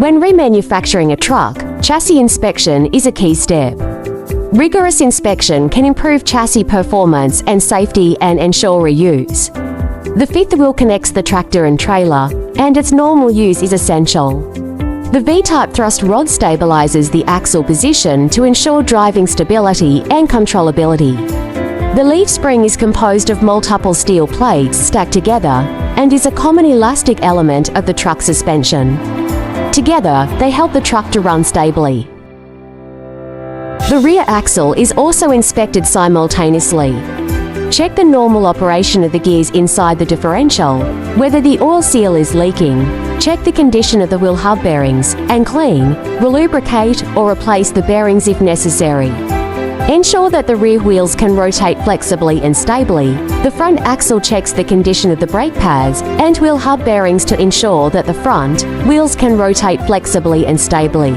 When remanufacturing a truck, chassis inspection is a key step. Rigorous inspection can improve chassis performance and safety and ensure reuse. The fifth wheel connects the tractor and trailer, and its normal use is essential. The V-type thrust rod stabilizes the axle position to ensure driving stability and controllability. The leaf spring is composed of multiple steel plates stacked together and is a common elastic element of the truck suspension. Together, they help the truck to run stably. The rear axle is also inspected simultaneously. Check the normal operation of the gears inside the differential, whether the oil seal is leaking, check the condition of the wheel hub bearings, and clean, relubricate or replace the bearings if necessary. Ensure that the rear wheels can rotate flexibly and stably. The front axle checks the condition of the brake pads and wheel hub bearings to ensure that the front wheels can rotate flexibly and stably.